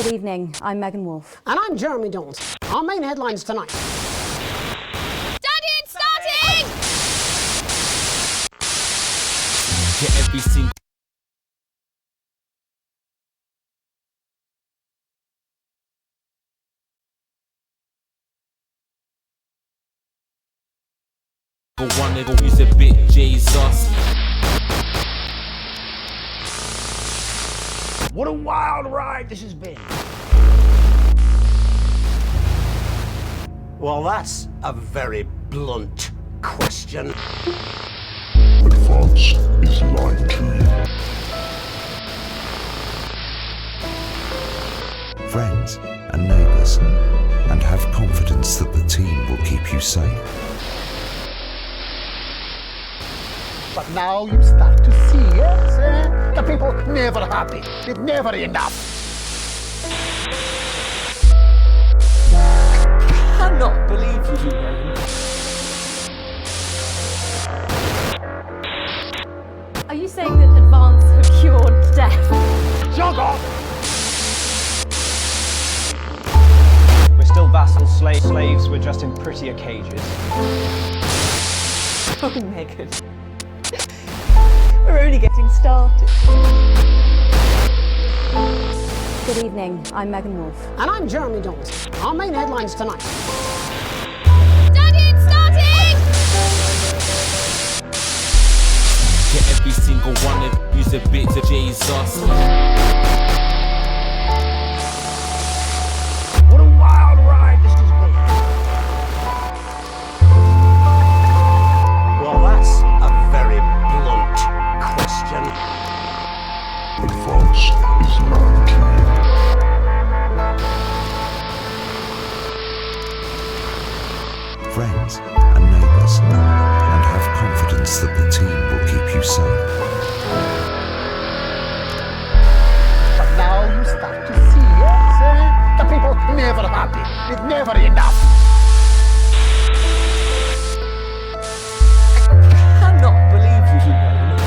Good evening, I'm Megan Wolfe. And I'm Jeremy Dawes. Our main headlines tonight. Daddy, it's starting! Get every single one that use a bit Jesus. What a wild ride this has been. Well, that's a very blunt question. Advance is lying to you. Friends and neighbours, and have confidence that the team will keep you safe. But now you start to see, yes, the people never happy. It's never enough. I cannot believe you, Megan. Are you saying that advance have cured death? Jog off! We're still vassals, slaves, we're just in prettier cages. Oh, Megan. We're only getting started. Good evening, I'm Megan Wolfe. And I'm Jeremy Dawes. Our main headlines tonight. Daddy, it's starting! Get every single one that use a bit of Jesus. What a wild ride this has been. Well, that's a very blunt question. Advance is lying to you. Friends and neighbours, and have confidence that the team will keep you safe. But now you start to see, yes, the people never happy. It's never enough. I cannot believe you, Megan.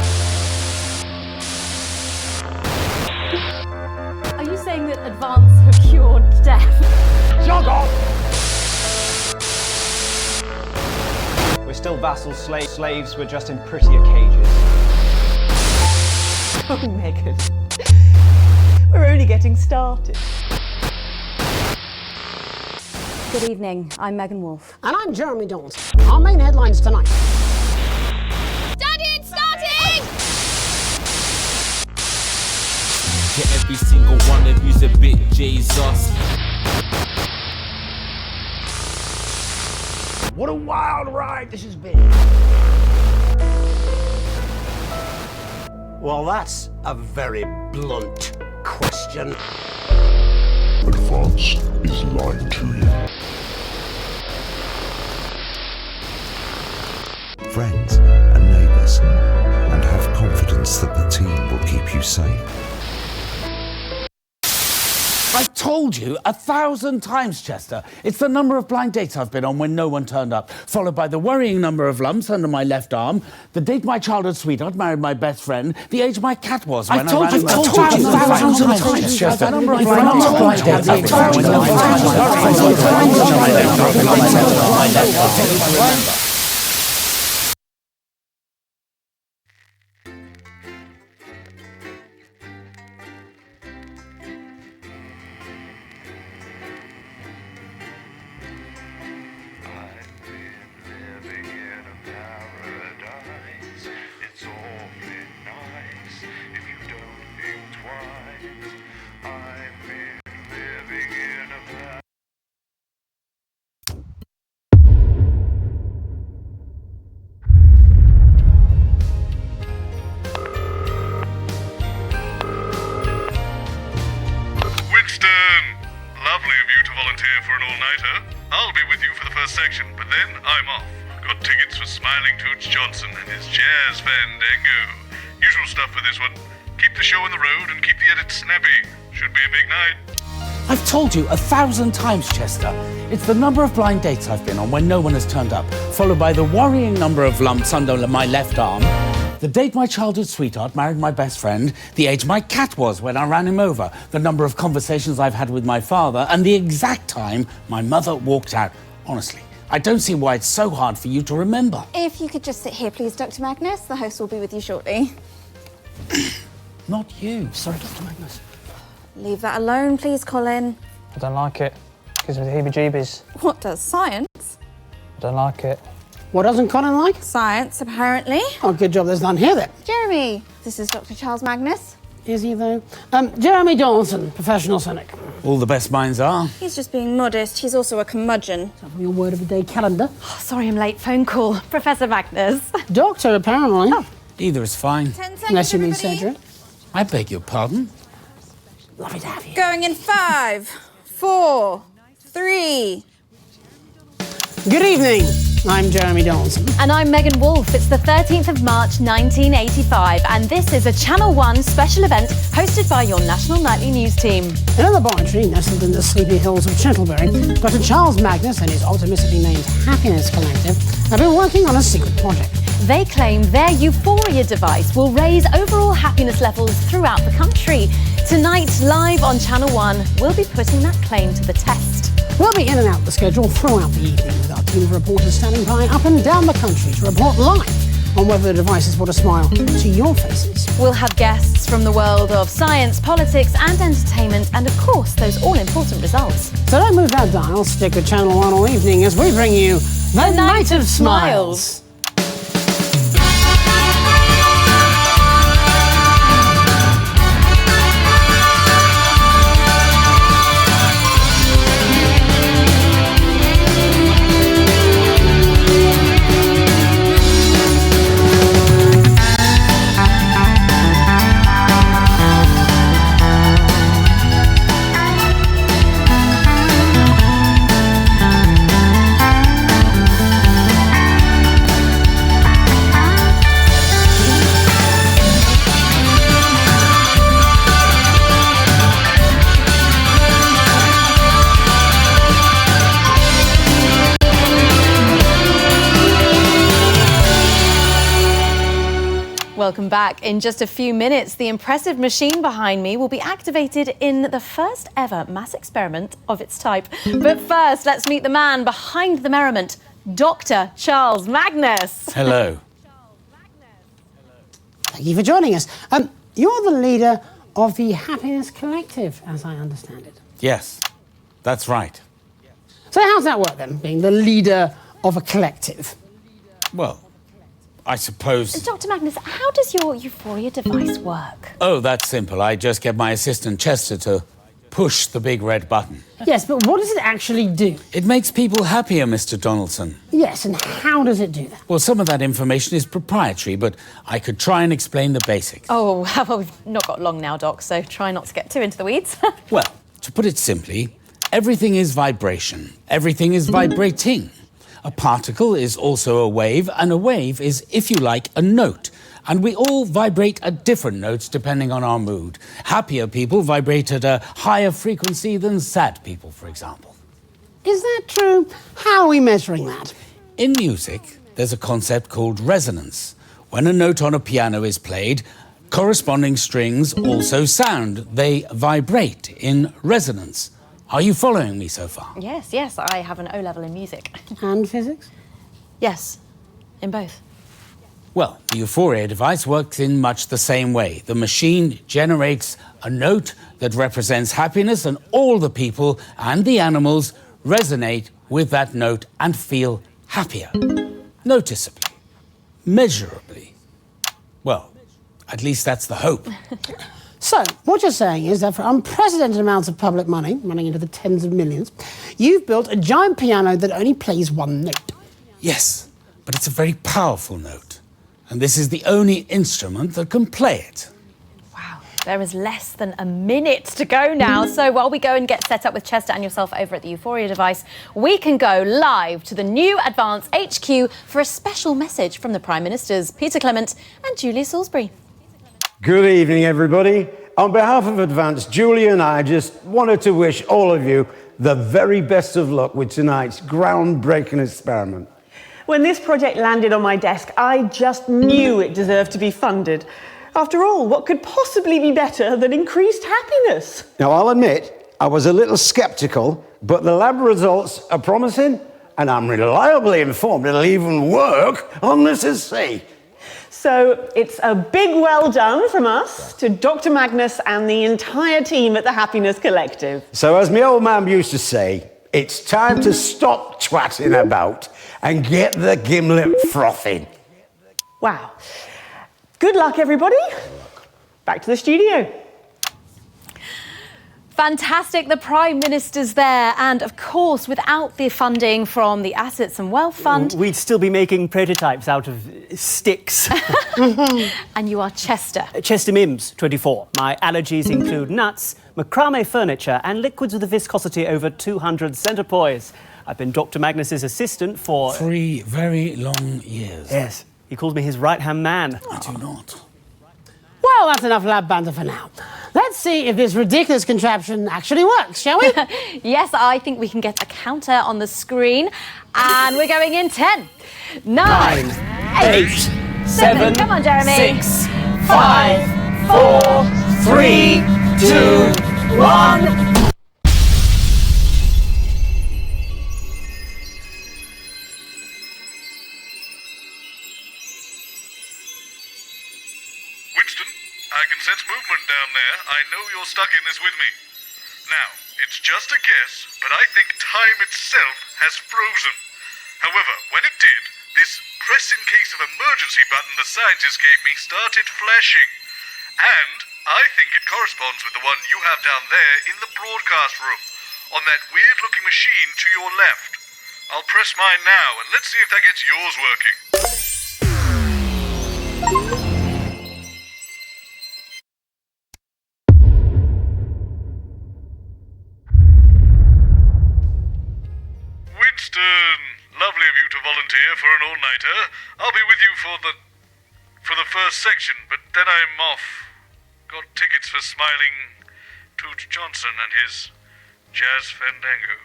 Are you saying that advance have cured death? Jog off! We're still vassals, slaves, we're just in prettier cages. Oh, Megan. We're only getting started. Good evening, I'm Megan Wolfe. And I'm Jeremy Dawes. Our main headlines tonight. Daddy, it's starting! Get every single one that use a bit Jesus. What a wild ride this has been. Well, that's a very blunt question. Advance is lying to you. Friends and neighbours, and have confidence that the team will keep you safe. I've told you 1,000 times, Chester. It's the number of blind dates I've been on when no one turned up, followed by the worrying number of lumps under my left arm, the date my childhood sweetheart married my best friend, the age my cat was when I ran. I've told you 1,000 times, Chester. The number of blind dates I've been on when no one turned up. Lovely of you to volunteer for an all-nighter. I'll be with you for the first section, but then I'm off. Got tickets for Smiling Toots Johnson and his jazz fandango. Usual stuff for this one. Keep the show on the road and keep the edit snappy. Should be a big night. I've told you 1,000 times, Chester. It's the number of blind dates I've been on when no one has turned up, followed by the worrying number of lumps under my left arm, The date my childhood sweetheart married my best friend, the age my cat was when I ran him over, the number of conversations I've had with my father, and the exact time my mother walked out. Honestly, I don't see why it's so hard for you to remember. If you could just sit here, please, Dr. Magnus. The host will be with you shortly. Not you. Sorry, Dr. Magnus. Leave that alone, please, Colin. I don't like it. Gives me the heebie-jeebies. What does science? I don't like it. What doesn't Colin like? Science, apparently. Oh, good job there's none here then. Jeremy, this is Dr. Charles Magnus. Is he though? Jeremy Donaldson, professional cynic. All the best minds are. He's just being modest. He's also a curmudgeon. From your word of the day calendar. Oh, sorry I'm late. Phone call. Professor Magnus. Doctor, apparently. Oh. Either is fine. 10 seconds, Unless you mean everybody. surgery. I beg your pardon? Lovely to have you. Going in 5, 4, 3. Good evening. I'm Jeremy Donaldson. And I'm Megan Wolfe. It's the 13th of March 1985 and this is a Channel 1 special event hosted by your national nightly news team. In a laboratory nestled in the sleepy hills of Chantlebury, Dr. Charles Magnus and his optimistically named Happiness Collective have been working on a secret project. They claim their Euphoria device will raise overall happiness levels throughout the country. Tonight, live on Channel 1, we'll be putting that claim to the test. We'll be in and out the schedule throughout the evening with our team of reporters standing by up and down the country to report live on whether the device has brought a smile to your faces. We'll have guests from the world of science, politics and entertainment and of course those all-important results. So don't move that dial, stick with Channel 1 all evening as we bring you The Night of Smiles. Welcome back. In just a few minutes, the impressive machine behind me will be activated in the first ever mass experiment of its type. But first, let's meet the man behind the merriment, Dr. Charles Magnus. Hello. Thank you for joining us. You're the leader of the Happiness Collective, as I understand it. Yes, that's right. So how's that work then, being the leader of a collective? Well, I suppose... Dr. Magnus, how does your Euphoria device work? Oh, that's simple. I just get my assistant Chester to push the big red button. Yes, but what does it actually do? It makes people happier, Mr. Donaldson. Yes, and how does it do that? Well, some of that information is proprietary, but I could try and explain the basics. Oh, well, we've not got long now, Doc, so try not to get too into the weeds. Well, to put it simply, everything is vibration. Everything is vibrating. A particle is also a wave, and a wave is, if you like, a note. And we all vibrate at different notes depending on our mood. Happier people vibrate at a higher frequency than sad people, for example. Is that true? How are we measuring that? In music, there's a concept called resonance. When a note on a piano is played, corresponding strings also sound. They vibrate in resonance. Are you following me so far? Yes, I have an O-level in music. And physics? Yes, in both. Well, the Euphoria device works in much the same way. The machine generates a note that represents happiness, and all the people and the animals resonate with that note and feel happier. Noticeably. Measurably. Well, at least that's the hope. So, what you're saying is that for unprecedented amounts of public money, running into the tens of millions, you've built a giant piano that only plays one note. Yes, but it's a very powerful note. And this is the only instrument that can play it. Wow, there is less than a minute to go now. So while we go and get set up with Chester and yourself over at the Euphoria device, we can go live to the new Advance HQ for a special message from the Prime Ministers, Peter Clement and Julia Salisbury. Good evening, everybody. On behalf of Advance, Julia and I just wanted to wish all of you the very best of luck with tonight's groundbreaking experiment. When this project landed on my desk, I just knew it deserved to be funded. After all, what could possibly be better than increased happiness? Now, I'll admit, I was a little sceptical, but the lab results are promising, and I'm reliably informed it'll even work on Mrs. C. So it's a big well done from us to Dr. Magnus and the entire team at the Happiness Collective. So as my old man used to say, it's time to stop twatting about and get the gimlet frothing. Wow. Good luck, everybody. Back to the studio. Fantastic, the Prime Minister's there. And of course, without the funding from the Assets and Wealth Fund... We'd still be making prototypes out of sticks. And you are Chester. Chester Mims, 24. My allergies include nuts, macrame furniture and liquids with a viscosity over 200 centipoise. I've been Dr. Magnus's assistant for... 3 very long years. Yes, he calls me his right-hand man. I do not. Well, that's enough lab banter for now. Let's see if this ridiculous contraption actually works, shall we? Yes, I think we can get a counter on the screen. And we're going in 10, 9, 8, 7. Come on, Jeremy. 6, 5, 4, 3, 2, 1. Winston, I can sense movement down there. I know you're stuck in this with me. Now, it's just a guess, but I think time itself has frozen. However, when it did, this press in case of emergency button the scientist gave me started flashing. And I think it corresponds with the one you have down there in the broadcast room, on that weird-looking machine to your left. I'll press mine now, and let's see if that gets yours working. Winston, lovely of you to volunteer for an all-nighter. I'll be with you for the first section, but then I'm off. Got tickets for Smiling Toots Johnson and his Jazz Fandango.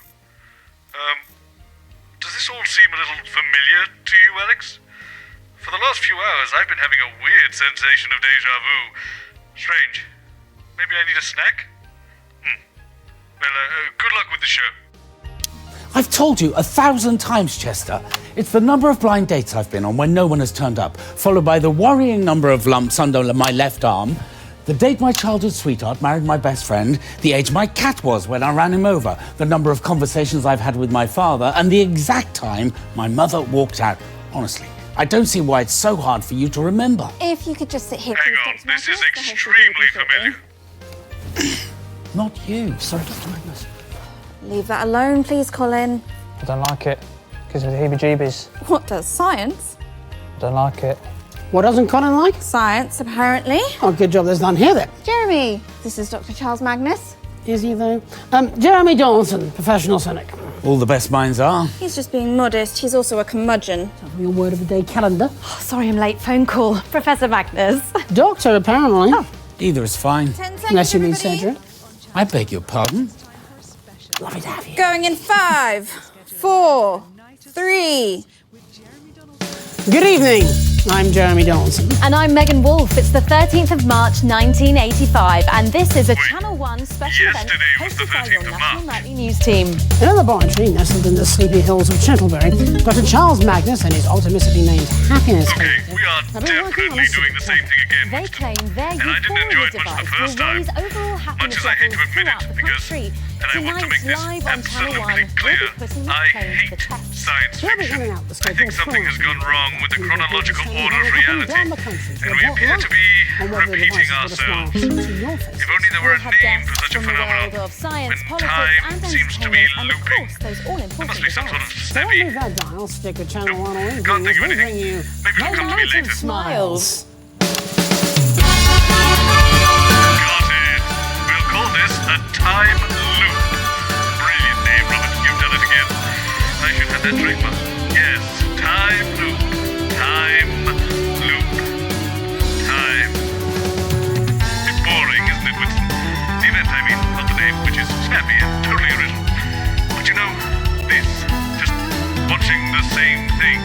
Does this all seem a little familiar to you, Alex? For the last few hours, I've been having a weird sensation of déjà vu. Strange. Maybe I need a snack? Well, good luck with the show. I've told you 1,000 times, Chester. It's the number of blind dates I've been on when no one has turned up, followed by the worrying number of lumps under my left arm, the date my childhood sweetheart married my best friend, the age my cat was when I ran him over, the number of conversations I've had with my father, and the exact time my mother walked out. Honestly, I don't see why it's so hard for you to remember. If you could just sit here, Hang please, on, Dr. this is Magnus, extremely familiar. Not you. Sorry, Dr. Magnus. Leave that alone, please, Colin. I don't like it. Gives me the heebie-jeebies. What does science? I don't like it. What doesn't Colin like? Science, apparently. Oh, good job there's none here then. Jeremy, this is Dr. Charles Magnus. Is he though? Jeremy Dawson, professional cynic. All the best minds are. He's just being modest. He's also a curmudgeon. Your word of the day calendar. Oh, sorry, I'm late. Phone call. Professor Magnus. Doctor, apparently. Oh. Either is fine. 10 seconds, Unless you mean everybody. surgery. I beg your pardon. Lovely to have you. Going in 5, 4, 3. Good evening. I'm Jeremy Dawson. And I'm Megan Wolfe. It's the 13th of March, 1985, and this is a Channel 1 special event hosted by your National Nightly News team. In a laboratory nestled in the sleepy hills of Chantlebury, Dr. Charles Magnus and his optimistically named Happiness Okay, we are definitely doing the same thing again. They claim their And I didn't enjoy it much the device first will time, raise overall happiness much as I hate to levels admit throughout it, the because, country. and I want to make this Tonight's live on Channel 1 absolutely clear, will be putting that I claim to hate the test. science fiction. I think something has gone wrong with the chronological order of reality, and we appear to be repeating ourselves. If only there were a name for such a phenomenon, when time seems to be looping. There must be some sort of snappy... I'll stick with Channel 1 or Can't think of anything. Maybe it'll come to me later. Smiles. Got it. We'll call this a time loop. Brilliant name, Robert. You've done it again. I should have that trademark. Yes, time loop. Time loop. Time. It's boring, isn't it, Winston? The event, I mean, not the name, which is snappy and totally original. But you know, this, just watching the same thing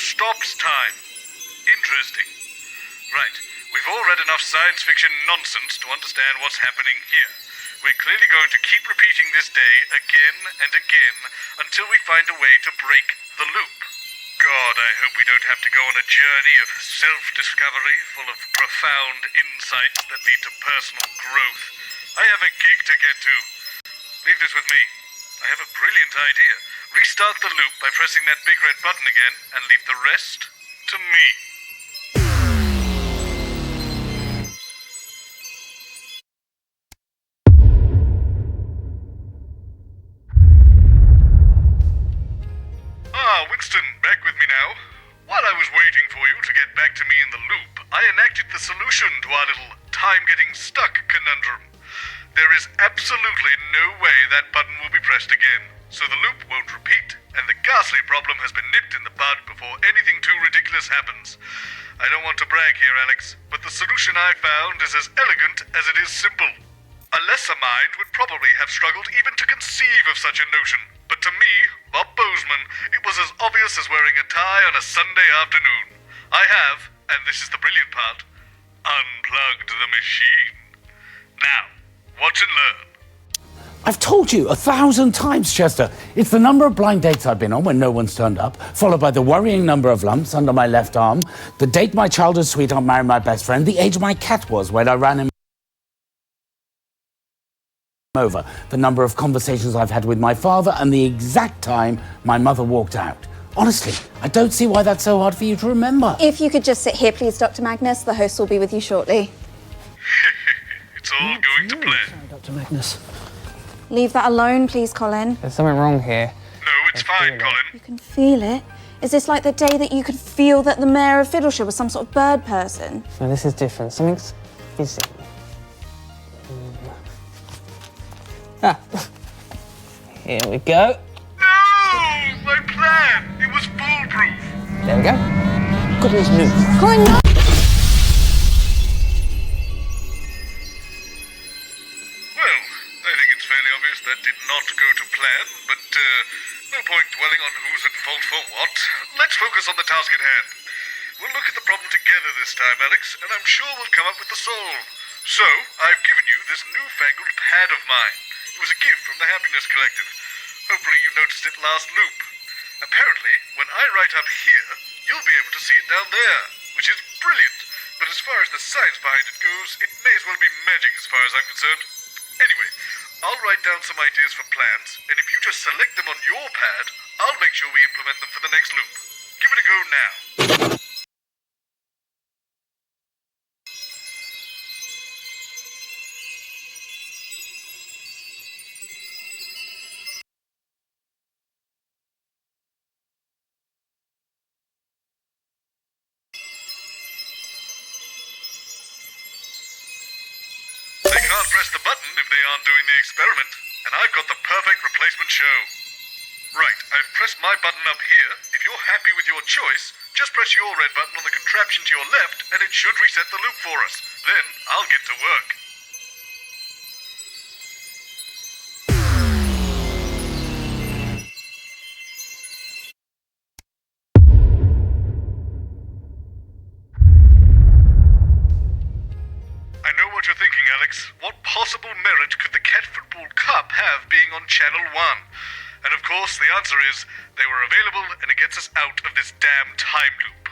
stops time. Interesting. Right, we've all read enough science fiction nonsense to understand what's happening here. We're clearly going to keep repeating this day again and again until we find a way to break the loop. God, I hope we don't have to go on a journey of self-discovery full of profound insights that lead to personal growth. I have a gig to get to. Leave this with me. I have a brilliant idea. Restart the loop by pressing that big red button again and leave the rest to me. Winston, back with me now. While I was waiting for you to get back to me in the loop, I enacted the solution to our little time-getting-stuck conundrum. There is absolutely no way that button will be pressed again, so the loop won't repeat, and the ghastly problem has been nipped in the bud before anything too ridiculous happens. I don't want to brag here, Alex, but the solution I found is as elegant as it is simple. A lesser mind would probably have struggled even to conceive of such a notion. But to me, Bob Boseman, it was as obvious as wearing a tie on a Sunday afternoon. I have, and this is the brilliant part, unplugged the machine. Now, watch and learn. I've told you 1,000 times, Chester. It's the number of blind dates I've been on when no one's turned up, followed by the worrying number of lumps under my left arm, the date my childhood sweetheart married my best friend, the age my cat was when I ran him over, the number of conversations I've had with my father, and the exact time my mother walked out. Honestly, I don't see why that's so hard for you to remember. If you could just sit here, please, Dr. Magnus. The host will be with you shortly. It's all going to plan. Sorry, Dr. Magnus. Leave that alone, please, Colin. There's something wrong here. No, it's fine, Colin. You can feel it. Is this like the day that you could feel that the mayor of Fiddleshire was some sort of bird person? No, this is different. Something's fizzing. Ah. Here we go. No! My plan! It was foolproof! There we go. Goodness news. Colin, no! Well, I think it's fairly obvious that did not go to plan, but no point dwelling on who's at fault for what. Let's focus on the task at hand. We'll look at the problem together this time, Alex, and I'm sure we'll come up with the solve. So, I've given you this newfangled pad of mine. It was a gift from the Happiness Collective. Hopefully you noticed it last loop. Apparently, when I write up here, you'll be able to see it down there, which is brilliant. But as far as the science behind it goes, it may as well be magic as far as I'm concerned. Anyway, I'll write down some ideas for plans, and if you just select them on your pad, I'll make sure we implement them for the next loop. Give it a go now. They can't press the button if they aren't doing the experiment, and I've got the perfect replacement show. Right, I've pressed my button up here. If you're happy with your choice, just press your red button on the contraption to your left, and it should reset the loop for us. Then I'll get to work. I know what you're thinking, Alex. What possible merit could the Cat Football Cup have being on Channel 1? And of course, the answer is they were available and it gets us out of this damn time loop.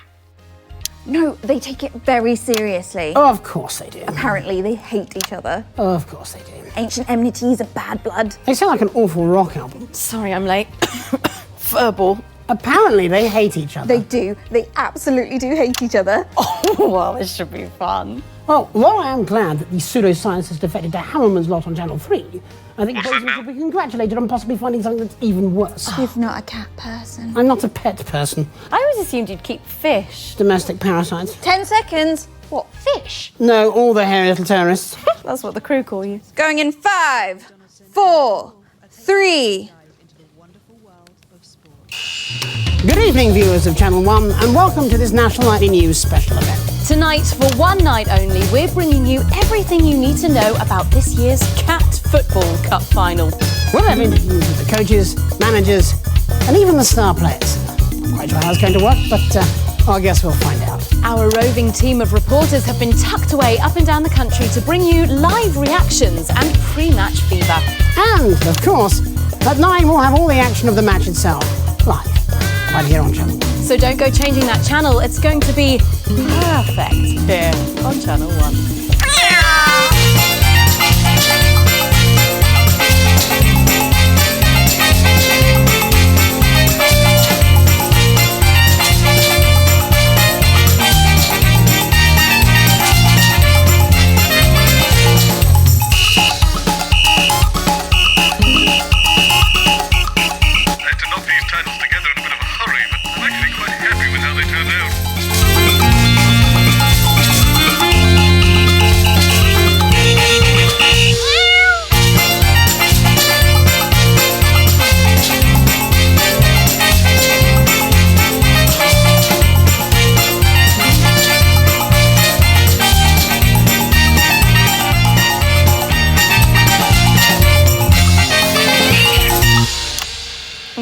No, they take it very seriously. Oh, of course they do. Apparently, they hate each other. Oh, of course they do. Ancient enmities of bad blood. They sound like an awful rock album. Sorry, I'm late. Verbal. Apparently, they hate each other. They do. They absolutely do hate each other. Oh, well, this should be fun. Well, while I am glad that the pseudoscience has defected to Hammerman's lot on Channel 3, I think Boseman should be congratulated on possibly finding something that's even worse. You're not a cat person. I'm not a pet person. I always assumed you'd keep fish. Domestic parasites. 10 seconds. What, fish? No, all the hairy little terrorists. That's what the crew call you. Going in 5, 4, 3. Good evening, viewers of Channel 1, and welcome to this National Nightly News special event. Tonight, for one night only, we're bringing you everything you need to know about this year's Cat Football Cup final. We'll have interviews with the coaches, managers, and even the star players. Not quite sure how it's going to work, but I guess we'll find out. Our roving team of reporters have been tucked away up and down the country to bring you live reactions and pre-match fever. And, of course, at 9 we'll have all the action of the match itself, live, right here on Channel 1. So don't go changing that channel. It's going to be perfect here on Channel 1.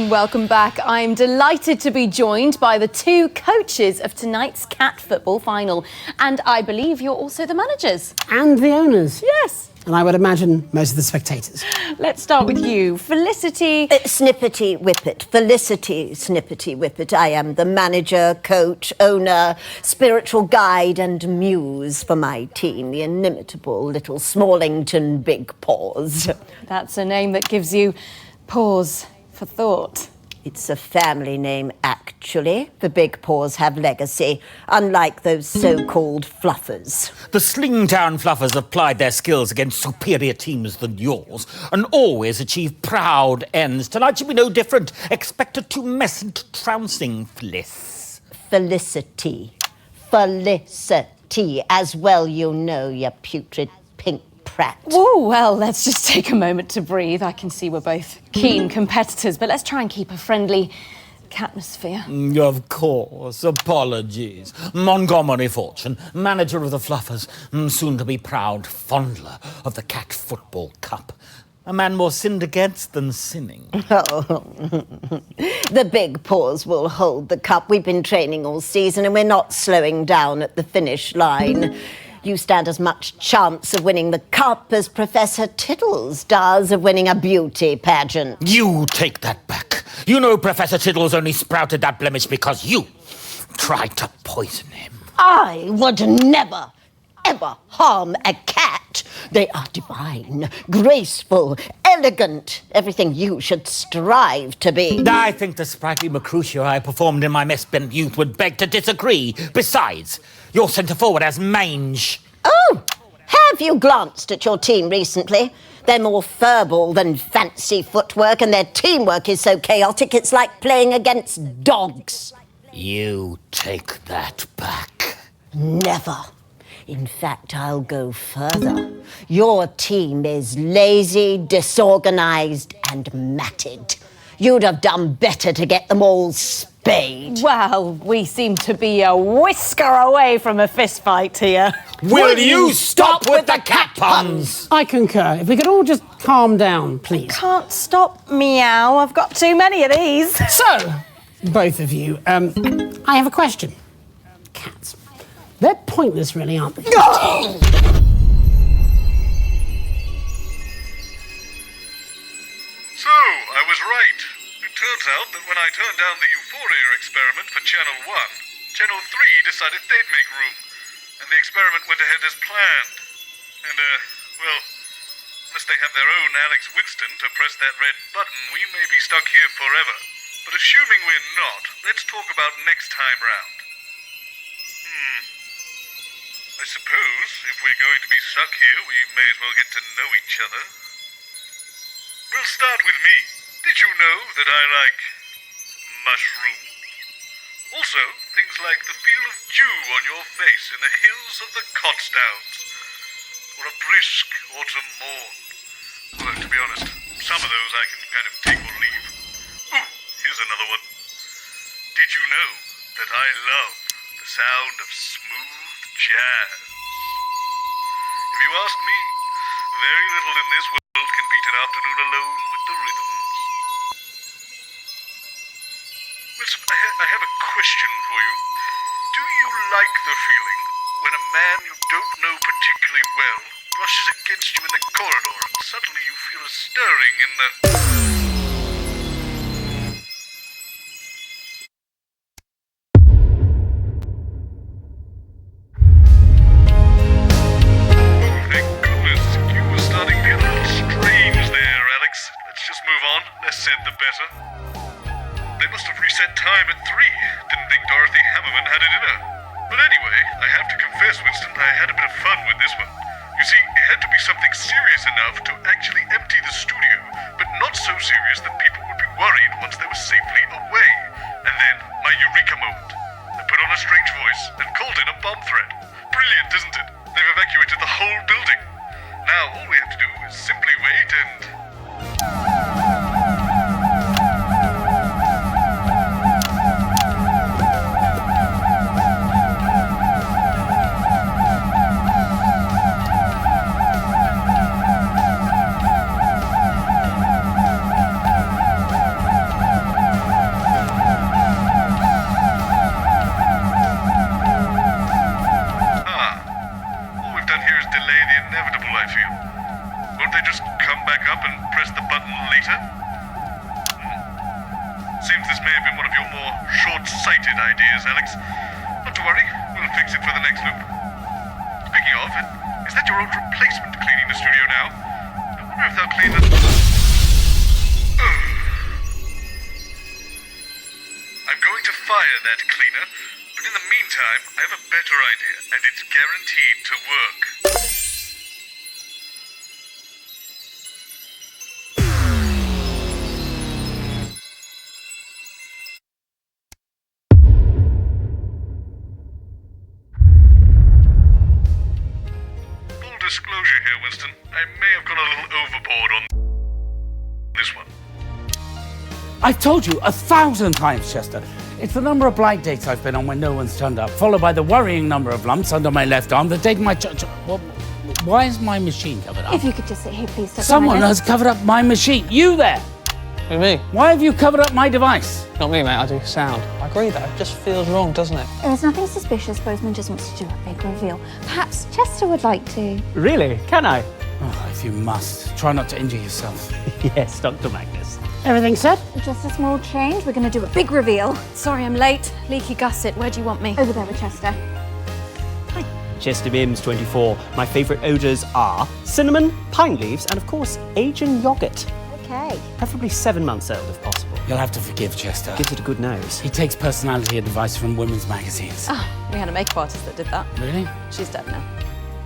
Welcome back. I'm delighted to be joined by the two coaches of tonight's cat football final. And I believe you're also the managers. And the owners. Yes. And I would imagine most of the spectators. Let's start with you. Felicity. Snippety Whippet. Felicity Snippety Whippet. I am the manager, coach, owner, spiritual guide and muse for my team, the inimitable little Smallington Big Paws. That's a name that gives you pause for thought. It's a family name, actually. The Big Paws have legacy, unlike those so-called fluffers. The Slingtown Fluffers have plied their skills against superior teams than yours and always achieve proud ends. Tonight should be no different. Expect a tumescent trouncing, Fliss. Felicity. Felicity. As well you know, you putrid pink prat. Oh, well, let's just take a moment to breathe. I can see we're both keen competitors, but let's try and keep a friendly atmosphere. Of course. Apologies. Montgomery Fortune, manager of the Fluffers, soon to be proud fondler of the Cat Football Cup. A man more sinned against than sinning. Oh, the Big Paws will hold the cup. We've been training all season and we're not slowing down at the finish line. You stand as much chance of winning the cup as Professor Tittles does of winning a beauty pageant. You take that back. You know Professor Tittles only sprouted that blemish because you tried to poison him. I would never, ever harm a cat. They are divine, graceful, elegant, everything you should strive to be. I think the sprightly Mercutio I performed in my mess-bent youth would beg to disagree. Besides, your centre-forward has mange. Oh, have you glanced at your team recently? They're more verbal than fancy footwork, and their teamwork is so chaotic it's like playing against dogs. You take that back. Never. In fact, I'll go further. Your team is lazy, disorganised and matted. You'd have done better to get them all spayed. Well, we seem to be a whisker away from a fist fight here. Will you stop with the cat puns? I concur. If we could all just calm down, please. Can't stop meow. I've got too many of these. So, both of you, I have a question. Cats. They're pointless, really, aren't they? No! So, I was right. It turns out that when I turned down the Euphoria experiment for Channel 1, Channel 3 decided they'd make room, and the experiment went ahead as planned. And, well, unless they have their own Alex Winston to press that red button, we may be stuck here forever. But assuming we're not, let's talk about next time round. I suppose if we're going to be stuck here, we may as well get to know each other. We'll start with me. Did you know that I like mushrooms? Also, things like the feel of dew on your face in the hills of the Cotsdowns, or a brisk autumn morn. Although, to be honest, some of those I can kind of take or leave. Ooh, here's another one. Did you know that I love the sound of smooth jazz? If you ask me, very little in this world can beat an afternoon alone with the rhythms. Winston, I have a question for you. Do you like the feeling when a man you don't know particularly well brushes against you in the corridor and suddenly you feel a stirring in the... Less said, the better. They must have reset time at 3. Didn't think Dorothy Hammerman had it in her. But anyway, I have to confess, Winston, I had a bit of fun with this one. You see, it had to be something serious enough to actually empty the studio, but not so serious that people would be worried once they were safely away. And then, my eureka moment. I put on a strange voice and called in a bomb threat. Brilliant, isn't it? They've evacuated the whole building. Now, all we have to do is simply wait and... Seems this may have been one of your more short-sighted ideas, Alex. Not to worry, we'll fix it for the next loop. Speaking of, is that your old replacement cleaning the studio now? I wonder if they'll clean the... I'm going to fire that cleaner, but in the meantime, I have a better idea, and it's guaranteed to work. Disclosure here, Winston. I may have gone a little overboard on this one. I've told you 1,000 times, Chester. It's the number of blind dates I've been on when no one's turned up, followed by the worrying number of lumps under my left arm, the date my well, why is my machine covered up? If you could just sit here, please. Someone has covered up my machine. You there? Who, me? Why have you covered up my device? Not me, mate. I do sound. I agree, though. It just feels wrong, doesn't it? There's nothing suspicious. Boseman just wants to do a big reveal. Perhaps Chester would like to. Really? Can I? Oh, if you must. Try not to injure yourself. Yes, Dr. Magnus. Everything set? Just a small change. We're going to do a big reveal. Sorry, I'm late. Leaky gusset. Where do you want me? Over there with Chester. Hi. Chester Mims, 24. My favourite odours are cinnamon, pine leaves, and of course, Asian yoghurt. Okay. Preferably 7 months old if possible. You'll have to forgive Chester. Gives it a good nose. He takes personality advice from women's magazines. Oh, we had a makeup artist that did that. Really? She's dead now.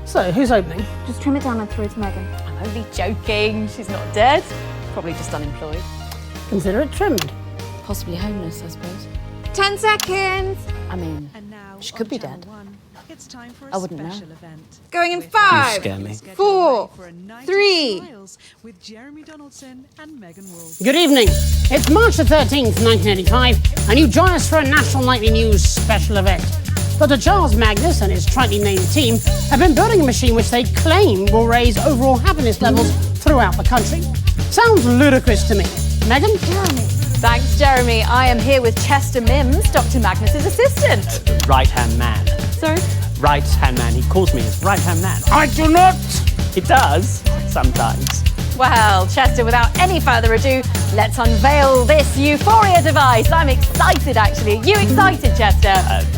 So, who's opening? Just trim it down and throw it to Megan. I'm only joking. She's not dead. Probably just unemployed. Consider it trimmed. Possibly homeless, I suppose. 10 seconds. I mean, she could be dead. It's time for I wouldn't know. event. Going in 5, scare me. 4, 3. With Jeremy Donaldson and Megan Wolf. Good evening. It's March the 13th, 1985, and you join us for a National Nightly News special event. Dr. Charles Magnus and his tritely named team have been building a machine which they claim will raise overall happiness levels throughout the country. Sounds ludicrous to me. Megan? Jeremy. Thanks, Jeremy. I am here with Chester Mims, Dr. Magnus's assistant. Right-hand man. Sorry? Right-hand man. He calls me his right-hand man. I do not! He does, sometimes. Well, Chester, without any further ado, let's unveil this Euphoria device. I'm excited, actually. You excited, Chester?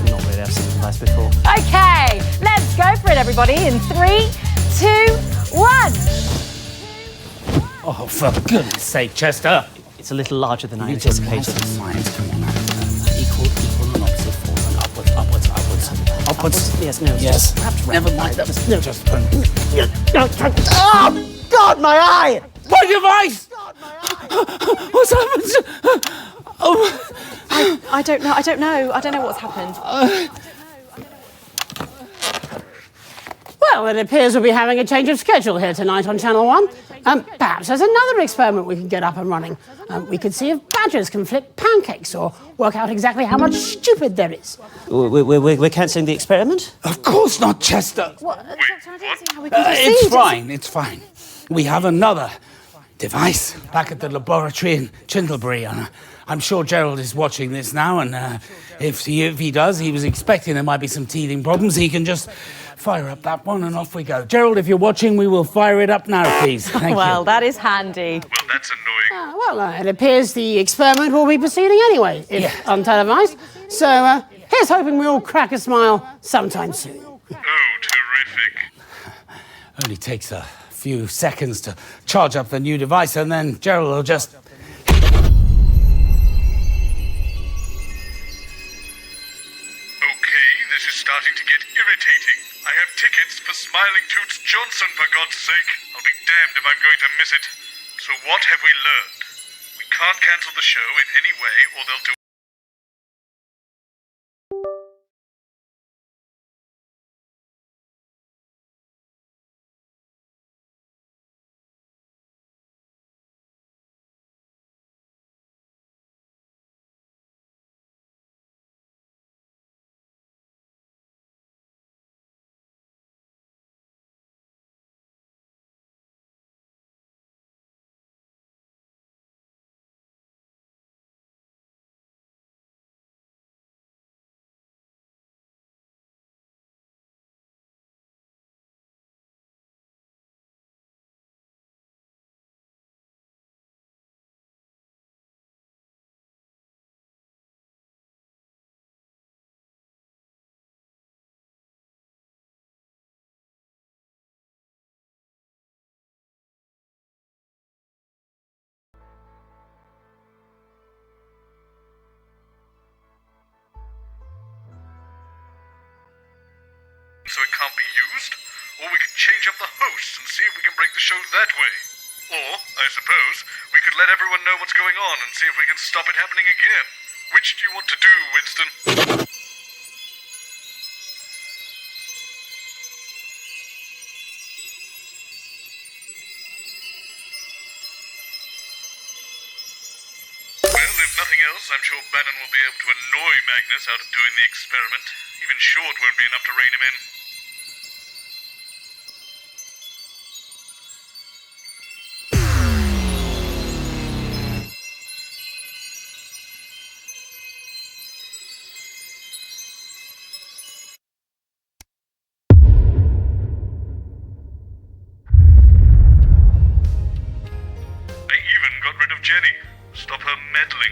Not really. I've seen the device before. Okay, let's go for it, everybody. In 3, 2, 1. Oh, for goodness sake, Chester. It's a little larger than I You just anticipated. master science. Come on, equal and opposite force, and upwards. Upwards. Yes, no. Yes. Perhaps Never mind. That was just. Oh, God, my eye! My device! What's happened? Oh. I don't know. I don't know what's happened. Well, it appears we'll be having a change of schedule here tonight on Channel 1. Perhaps there's another experiment we can get up and running. We could see if badgers can flip pancakes or work out exactly how much stupid there is. We're cancelling the experiment? Of course not, Chester. What? Doctor, I don't see how we can proceed. It's fine. We have another device back at the laboratory in Chindlebury, and I'm sure Gerald is watching this now, and if he does, he was expecting there might be some teething problems. He can just fire up that one and off we go. Gerald, if you're watching, we will fire it up now, please. Thank Well, you. that is handy. Well, that's annoying. It appears the experiment will be proceeding anyway, if untelevised. So, here's hoping we all crack a smile sometime soon. Oh, terrific. Only takes a few seconds to charge up the new device, and then Gerald will just... Okay, this is starting to get irritating. I have tickets for Smiling Toots Johnson, for God's sake. I'll be damned if I'm going to miss it. So what have we learned? We can't cancel the show in any way, or they'll do... So it can't be used? Or we could change up the hosts and see if we can break the show that way. Or, I suppose, we could let everyone know what's going on and see if we can stop it happening again. Which do you want to do, Winston? Well, if nothing else, I'm sure Bannon will be able to annoy Magnus out of doing the experiment. Even short won't be enough to rein him in. Jenny, stop her meddling.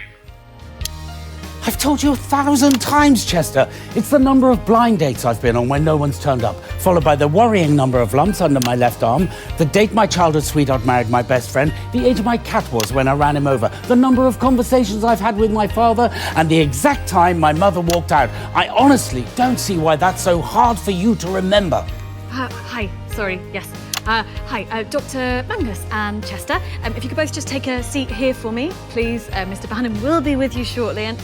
I've told you 1,000 times, Chester. It's the number of blind dates I've been on when no one's turned up, followed by the worrying number of lumps under my left arm, the date my childhood sweetheart married my best friend, the age my cat was when I ran him over, the number of conversations I've had with my father, and the exact time my mother walked out. I honestly don't see why that's so hard for you to remember. Hi, sorry, yes. Hi, Dr. Magnus and Chester. If you could both just take a seat here for me, please. Mr. Bannon will be with you shortly.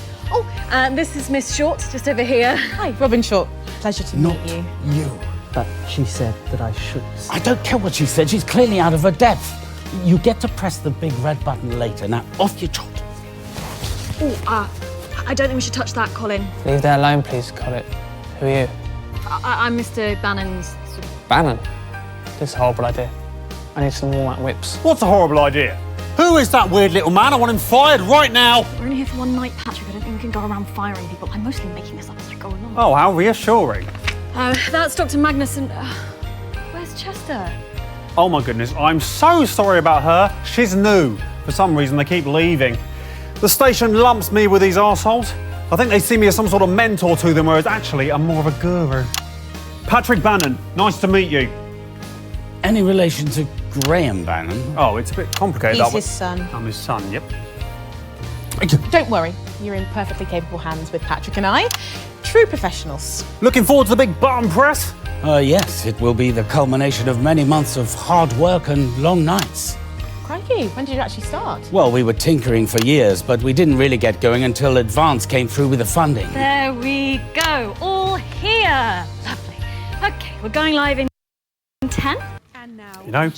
And this is Miss Short, just over here. Hi, Robin Short. Pleasure to meet you. You. But she said that I should. I don't care what she said. She's clearly out of her depth. You get to press the big red button later. Now, off you trot. I don't think we should touch that, Colin. Leave that alone, please, Colin. Who are you? I'm Mr. Bannon's... Bannon? This is a horrible idea. I need some walnut whips. What's a horrible idea? Who is that weird little man? I want him fired right now. We're only here for one night, Patrick. I don't think we can go around firing people. I'm mostly making this up as I go along. Oh, how reassuring. That's Dr. Magnus and... where's Chester? Oh my goodness, I'm so sorry about her. She's new. For some reason, they keep leaving. The station lumps me with these arseholes. I think they see me as some sort of mentor to them, whereas actually I'm more of a guru. Patrick Bannon, nice to meet you. Any relation to Graham Bannon? Oh, it's a bit complicated. He's his son. I'm his son, yep. Don't worry, you're in perfectly capable hands with Patrick and I. True professionals. Looking forward to the big button press? Yes, it will be the culmination of many months of hard work and long nights. Crikey, when did you actually start? Well, we were tinkering for years, but we didn't really get going until Advance came through with the funding. There we go, all here. Lovely. Okay, we're going live in 10. And now, You know,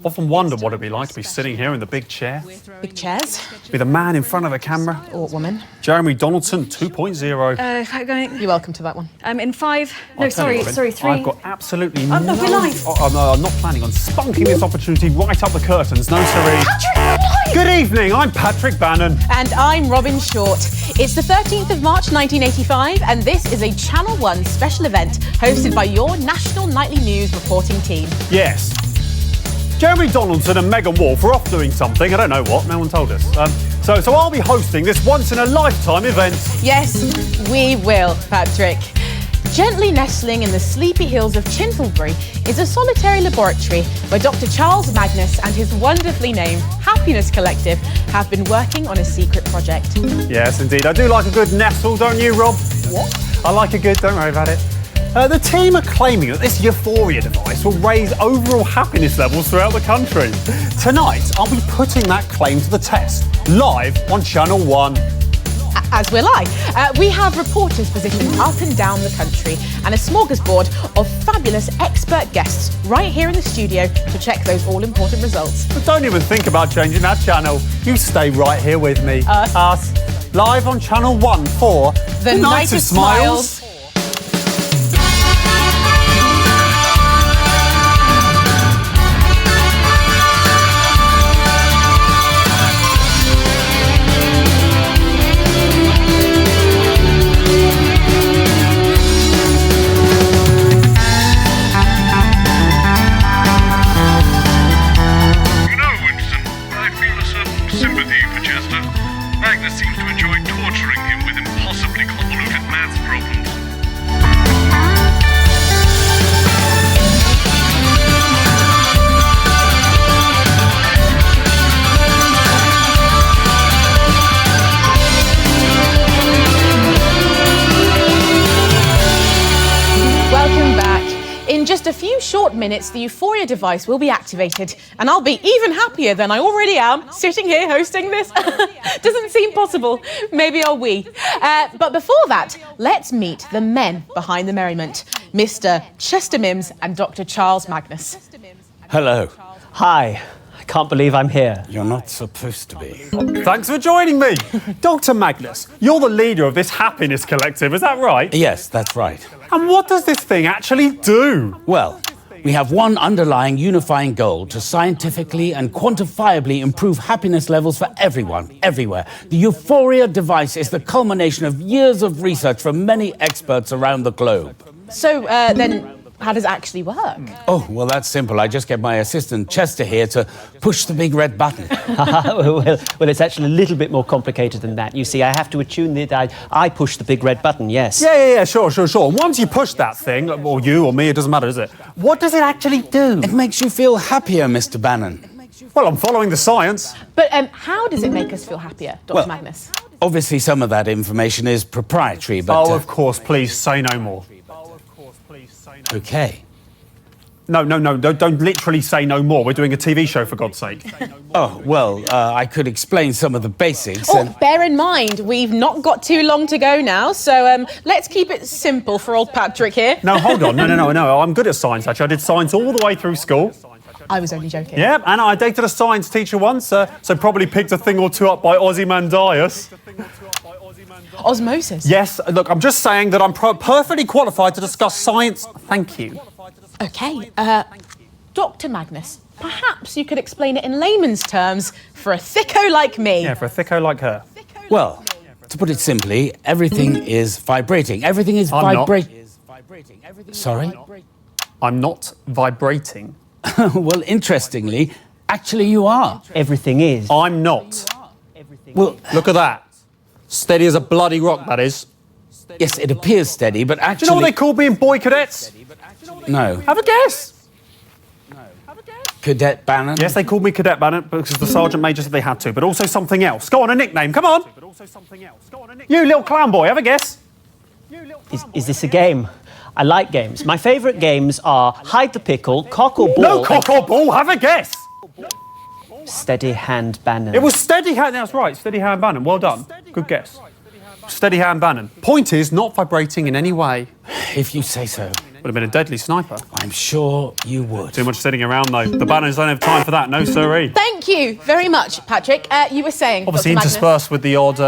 Often wondered what it'd be like to be sitting here in the big chair. Big chairs. With a man in front of a camera. Or woman. Jeremy Donaldson 2.0. Going. You're welcome to that one. In 5. No, I'll tell you, sorry, Robin, 3. I've got absolutely Oh, no, we're live. I'm not planning on spunking this opportunity right up the curtains. No, siree. Good evening, I'm Patrick Bannon. And I'm Robin Short. It's the 13th of March 1985, and this is a Channel 1 special event hosted by your national nightly news reporting team. Yes. Jeremy Donaldson and Megan Wolf are off doing something. I don't know what, no one told us. So I'll be hosting this once-in-a-lifetime event. Yes, we will, Patrick. Gently nestling in the sleepy hills of Chintlebury is a solitary laboratory where Dr. Charles Magnus and his wonderfully named Happiness Collective have been working on a secret project. Yes, indeed. I do like a good nestle, don't you, Rob? What? I like a good, don't worry about it. The team are claiming that this euphoria device will raise overall happiness levels throughout the country. Tonight, I'll be putting that claim to the test, live on Channel 1. As will I. We have reporters positioned up and down the country and a smorgasbord of fabulous expert guests right here in the studio to check those all-important results. But don't even think about changing that channel. You stay right here with me. Us. Live on Channel 1 for The Night of Smiles. Sympathy for Chester. Magnus seems to enjoy torturing him with impossibly convoluted maths problems. Welcome back. In just a few short minutes, the Euphoria device will be activated, and I'll be even happier than I already am sitting here hosting this. Doesn't seem possible. Maybe are we. But before that, let's meet the men behind the merriment, Mr. Chester Mims and Dr. Charles Magnus. Hello. Hi. I can't believe I'm here. You're not supposed to be. Thanks for joining me. Dr. Magnus, you're the leader of this Happiness Collective, is that right? Yes, that's right. And what does this thing actually do? Well, we have one underlying unifying goal: to scientifically and quantifiably improve happiness levels for everyone, everywhere. The Euphoria device is the culmination of years of research from many experts around the globe. So, then, how does it actually work? Oh, well, that's simple. I just get my assistant Chester here to push the big red button. well, it's actually a little bit more complicated than that. You see, I have to attune the... I push the big red button, yes. Yeah, sure. Once you push that thing, or you or me, it doesn't matter, does it? What does it actually do? It makes you feel happier, Mr. Bannon. Well, I'm following the science. But how does it make us feel happier, Dr. Magnus? Obviously, some of that information is proprietary, but... Oh, of course, please, say no more. OK. No, don't literally say no more. We're doing a TV show, for God's sake. Oh, well, I could explain some of the basics. Oh, bear in mind, we've not got too long to go now, so let's keep it simple for old Patrick here. No, hold on. No. I'm good at science, actually. I did science all the way through school. I was only joking. Yeah, and I dated a science teacher once, so probably picked a thing or two up by Ozymandias. Osmosis? Yes, look, I'm just saying that I'm perfectly qualified to discuss science. Thank you. OK, Dr. Magnus, perhaps you could explain it in layman's terms for a thicko like me. Yeah, for a thicko like her. Well, to put it simply, everything is vibrating. Everything is vibrating. Sorry? I'm not vibrating. Well, interestingly, actually you are. Everything is. I'm not. Well, look at that. Steady as a bloody rock, that is. Yes, it appears steady, but actually... Do you know what they call being boy cadets? No. Have a guess. Cadet Bannon? Yes, they called me Cadet Bannon because the Sergeant Major said they had to, but also something else. Go on, a nickname, come on. You little clown boy, have a guess. Is this a game? I like games. My favourite games are hide the pickle, cock or ball... No cock or ball, have a guess. Steady hand Bannon. It was steady hand, that's right, steady hand Bannon, well done. Good guess. Steady hand Bannon. Point is, not vibrating in any way. If you say so. Would have been a deadly sniper. I'm sure you would. Too much sitting around, though. The banners don't have time for that, no siree. Thank you very much, Patrick. You were saying, Obviously Dr. Magnus. interspersed with the odd...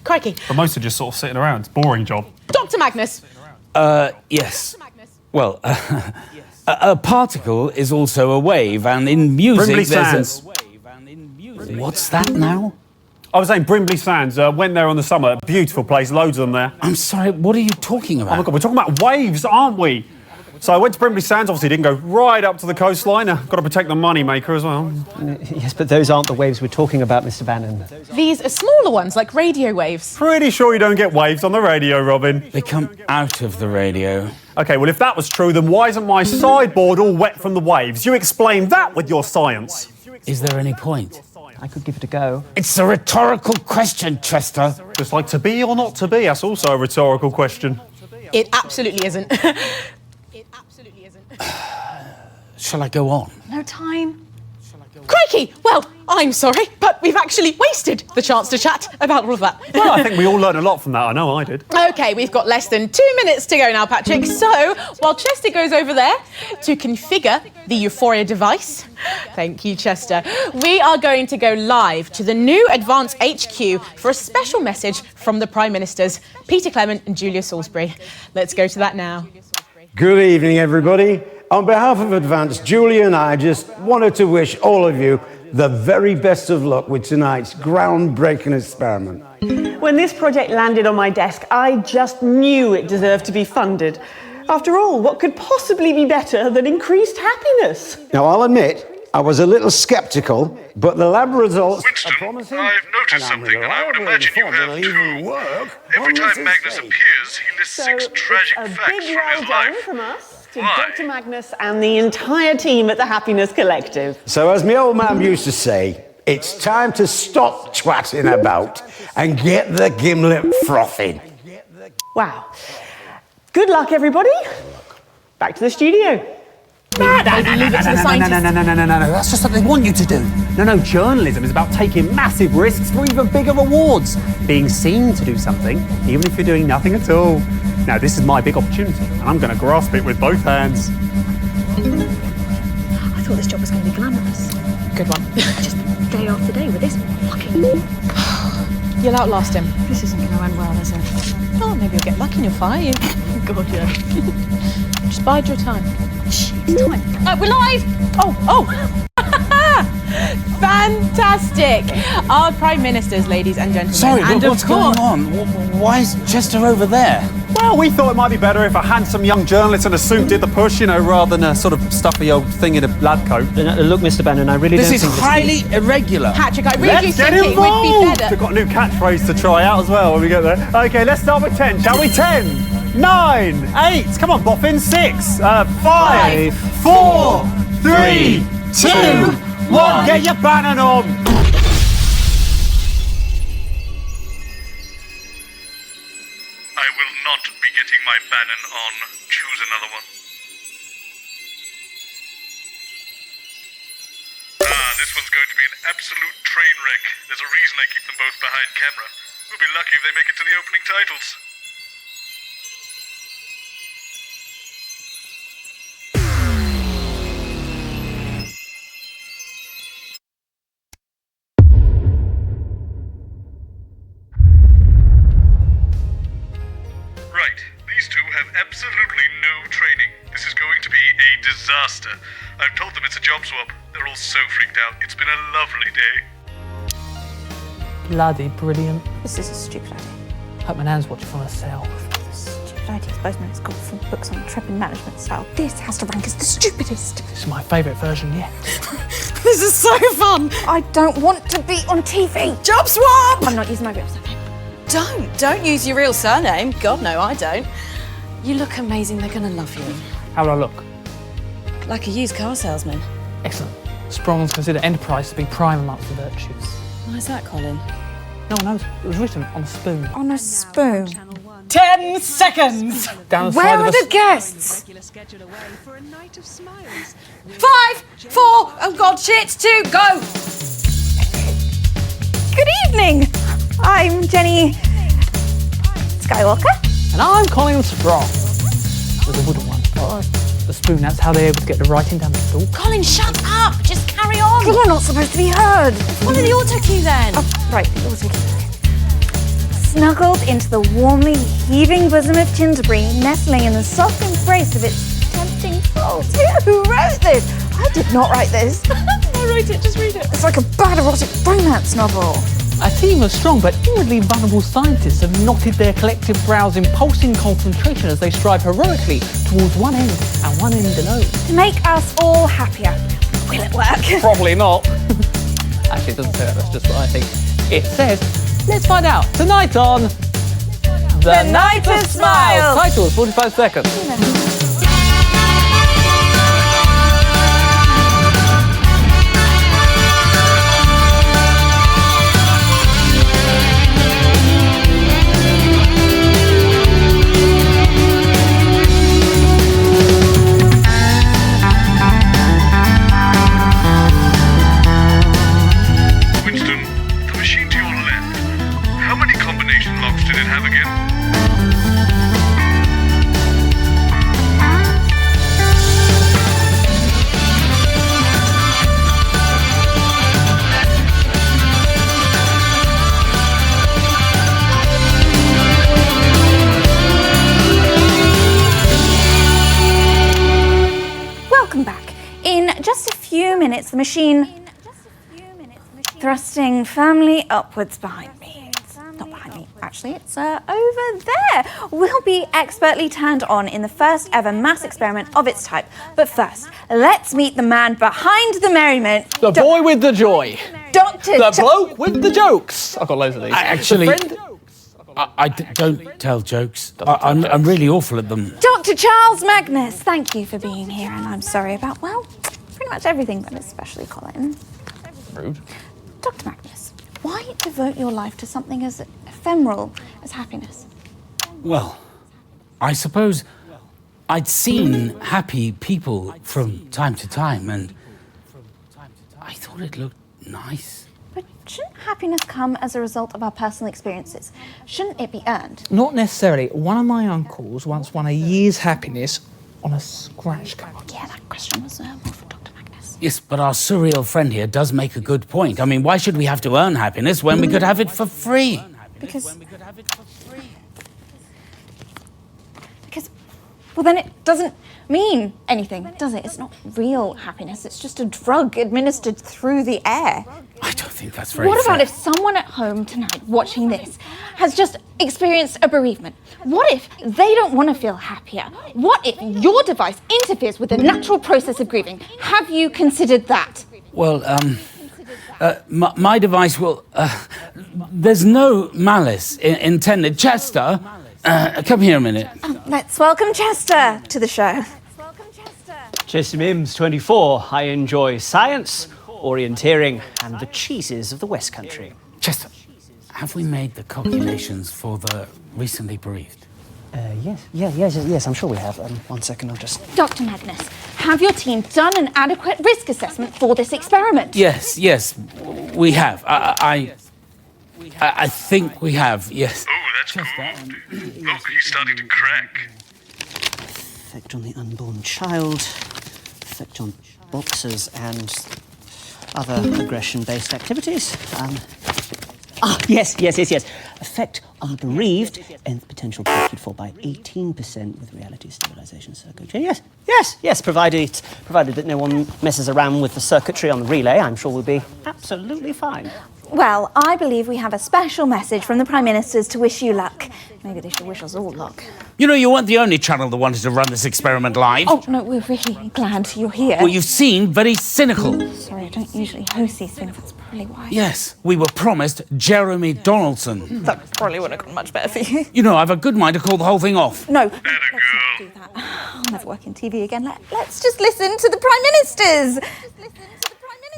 Crikey. But most are just sort of sitting around. It's a boring job. Dr. Magnus. Yes. Well, a particle is also a wave, and in music Brimley there's Sands. What's that now? I was saying Brimley Sands. Went there on the summer. Beautiful place. Loads of them there. I'm sorry, what are you talking about? Oh my God, we're talking about waves, aren't we? So I went to Brimley Sands. Obviously, didn't go right up to the coastline. Got to protect the money maker as well. Yes, but those aren't the waves we're talking about, Mr. Bannon. These are smaller ones, like radio waves. Pretty sure you don't get waves on the radio, Robin. They come out of the radio. OK, well, if that was true, then why isn't my sideboard all wet from the waves? You explain that with your science. Is there any point? I could give it a go. It's a rhetorical question, Chester. Just like to be or not to be, that's also a rhetorical question. It absolutely isn't. Shall I go on? No time. Crikey! Well, I'm sorry, but we've actually wasted the chance to chat about all of that. Well, I think we all learned a lot from that. I know I did. OK, we've got less than 2 minutes to go now, Patrick. So, while Chester goes over there to configure the Euphoria device, thank you, Chester, we are going to go live to the new Advance HQ for a special message from the Prime Ministers, Peter Clement and Julia Salisbury. Let's go to that now. Good evening, everybody. On behalf of Advance, Julia and I just wanted to wish all of you the very best of luck with tonight's groundbreaking experiment. When this project landed on my desk, I just knew it deserved to be funded. After all, what could possibly be better than increased happiness? Now, I'll admit, I was a little skeptical, but the lab results Winston, are promising. I've noticed something, and I would imagine you have too. Every time Magnus appears, he lists 6 tragic A facts big from well his done life. from us to Why? Dr. Magnus and the entire team at the Happiness Collective. So, as my old man used to say, it's time to stop twatting about and get the gimlet frothing. Wow. Good luck, everybody. Back to the studio. No, that's just what they want you to do. No, journalism is about taking massive risks for even bigger rewards. Being seen to do something, even if you're doing nothing at all. Now, this is my big opportunity, and I'm going to grasp it with both hands. I thought this job was going to be glamorous. Good one. Just day after day with this fucking... You'll outlast him. This isn't going to end well, is it? Oh, maybe you'll get lucky and you'll fire you. God, yeah. Just bide your time. Shh, it's time. We're live! Oh! Fantastic! Our Prime Ministers, ladies and gentlemen. Sorry, and what's of course, going on? Why is Chester over there? Well, we thought it might be better if a handsome young journalist in a suit did the push, rather than a sort of stuffy old thing in a lab coat. Look, Mr. Bannon, I really This don't is think highly irregular. Patrick, I really Let's get think it would be involved! better. We've got a new catchphrase to try out as well when we get there. OK, let's start with 10, shall we? 10, 9, 8, come on, boffin, 6, 5, 4, 3, 2, 1. Get your Bannon on! I will not be getting my Bannon on. Choose another one. This one's going to be an absolute train wreck. There's a reason I keep them both behind camera. We'll be lucky if they make it to the opening titles. Right, these two have absolutely no training. This is going to be a disaster. I've told them it's a job swap. They're all so freaked out. It's been a lovely day. Bloody brilliant. This is a stupid idea. Hope my nan's watching from herself. Stupid ideas Boseman has got from books on trip and management style. This has to rank as the stupidest. This is my favourite version yet. This is so fun. I don't want to be on TV. Job swap! I'm not using my real surname. Don't use your real surname. God, no, I don't. You look amazing. They're going to love you. How do I look? Like a used car salesman. Excellent. Sprong's consider enterprise to be prime amongst the virtues. Why is that, Colin? No one knows. It was written on a spoon. On a spoon? 10 seconds! Down the Where side are of the guests? 5, 4, oh God, shit, 2, go! Good evening! Jenny Skywalker. And I'm Colin Strong. With a wooden one. Oh, the spoon, that's how they're able to get the writing down the stool. Colin, shut up! Just carry on! You're not supposed to be heard. Follow the auto cue then. Oh, right, the auto cue. Snuggled into the warmly heaving bosom of Tinderbury, nestling in the soft embrace of its tempting folds. Who wrote this? I did not write this. I wrote it, just read it. It's like a bad erotic romance novel. A team of strong but inwardly vulnerable scientists have knotted their collective brows in pulsing concentration as they strive heroically towards one end and one end alone. To make us all happier. Will it work? Probably not. Actually, it doesn't say that, that's just what I think. It says, let's find out. Tonight on The Night of Smiles. Title, 45 seconds. Winston, the machine to your left. How many combination locks did it have again? Welcome back. In just a few minutes, the machine thrusting firmly upwards behind me. It's not behind me, actually, it's over there. Will be expertly turned on in the first ever mass experiment of its type. But first, let's meet the man behind the merriment. The boy with the joy. Dr. The bloke with the jokes. I've got loads of these. I don't tell jokes. I'm really awful at them. Dr. Charles Magnus, thank you for being here, and I'm sorry about, well, pretty much everything, but especially Colin. Rude. Dr. Magnus, why devote your life to something as ephemeral as happiness? Well, I suppose I'd seen happy people from time to time, and I thought it looked nice. But shouldn't happiness come as a result of our personal experiences? Shouldn't it be earned? Not necessarily. One of my uncles once won a year's happiness on a scratch card. Yeah, that question was more for Dr. Magnus. Yes, but our surreal friend here does make a good point. I mean, why should we have to earn happiness when we could have it for free? Because, well, then it doesn't mean anything, does it? It's not real happiness. It's just a drug administered through the air. I don't think that's very What about fair. if someone at home tonight watching this has just experienced a bereavement? What if they don't want to feel happier? What if your device interferes with the natural process of grieving? Have you considered that? Well, my device will... there's no malice intended. Chester, come here a minute. Let's welcome Chester to the show. Chester Mims, 24. I enjoy science, orienteering, and the cheeses of the West Country. Chester, have we made the calculations for the recently bereaved? Yes, I'm sure we have. 1 second, I'll just... Dr. Magnus, have your team done an adequate risk assessment for this experiment? Yes, we have. I think we have, yes. Oh, that's good. Look, he's starting to crack. Effect on the unborn child, effect on boxers and other aggression-based activities. Yes. Effect on the bereaved and potential corrected for by 18% with reality stabilization circuitry. Yes. Provided that no one messes around with the circuitry on the relay, I'm sure we'll be absolutely fine. Well, I believe we have a special message from the Prime Ministers to wish you luck. Maybe they should wish us all luck. You know, you weren't the only channel that wanted to run this experiment live. Oh, no, we're really glad you're here. Well, you seem very cynical. Sorry, I don't usually host these things, that's probably why. Yes, we were promised Jeremy Donaldson. That probably would have gone much better for you. You know, I've a good mind to call the whole thing off. No, let's not do that. I'll never work in TV again. Let's just listen to the Prime Ministers.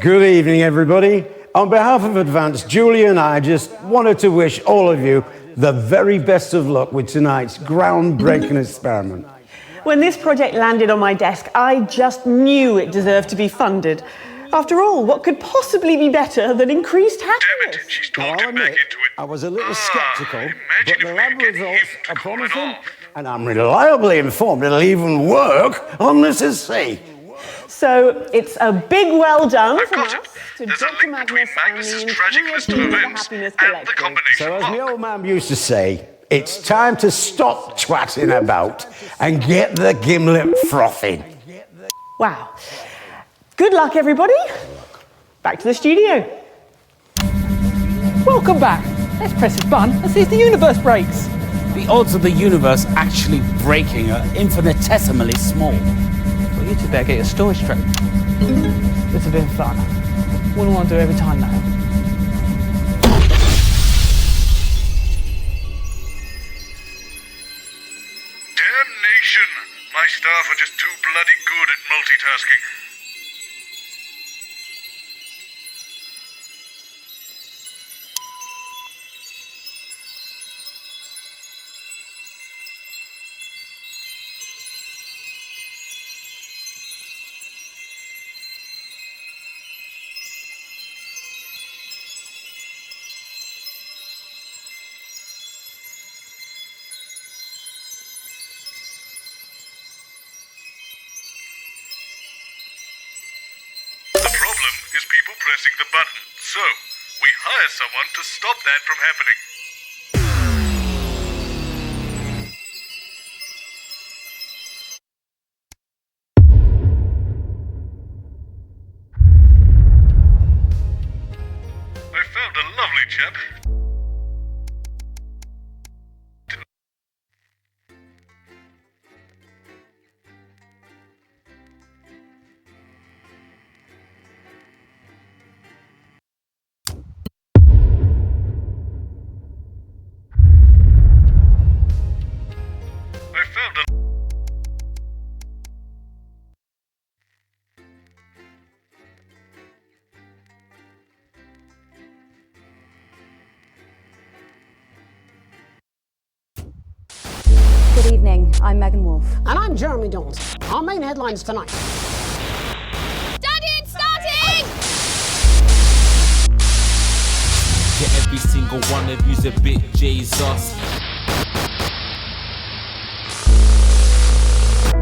Good evening, everybody. On behalf of Advanced, Julie and I just wanted to wish all of you the very best of luck with tonight's groundbreaking experiment. When this project landed on my desk, I just knew it deserved to be funded. After all, what could possibly be better than increased happiness? Now, I'll admit, I was a little sceptical, but the lab results are promising, and I'm reliably informed it'll even work on Mrs. C. So it's a big well done from us to Dr. Magnus and the entire team of the Happiness Collective. So as my old man used to say, it's time to stop twatting about and get the gimlet frothing. Wow. Good luck, everybody. Back to the studio. Welcome back. Let's press this button and see if the universe breaks. The odds of the universe actually breaking are infinitesimally small. Well, you two better get your story straight. It's a bit of fun. Wouldn't want to do it every time now. Damnation! My staff are just too bloody good at multitasking. Is people pressing the button. So, we hire someone to stop that from happening. I found a lovely chap. Good evening, I'm Megan Wolf. And I'm Jeremy Donaldson. Our main headlines tonight. Daddy, it's starting! Yeah, every single one of you's a bit Jesus.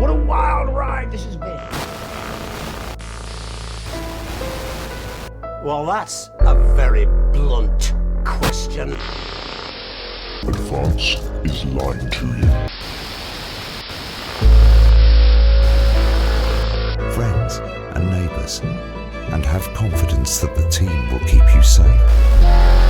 What a wild ride this has been. Well, that's a very blunt question. Advance is lying to you. Friends and neighbours, and have confidence that the team will keep you safe.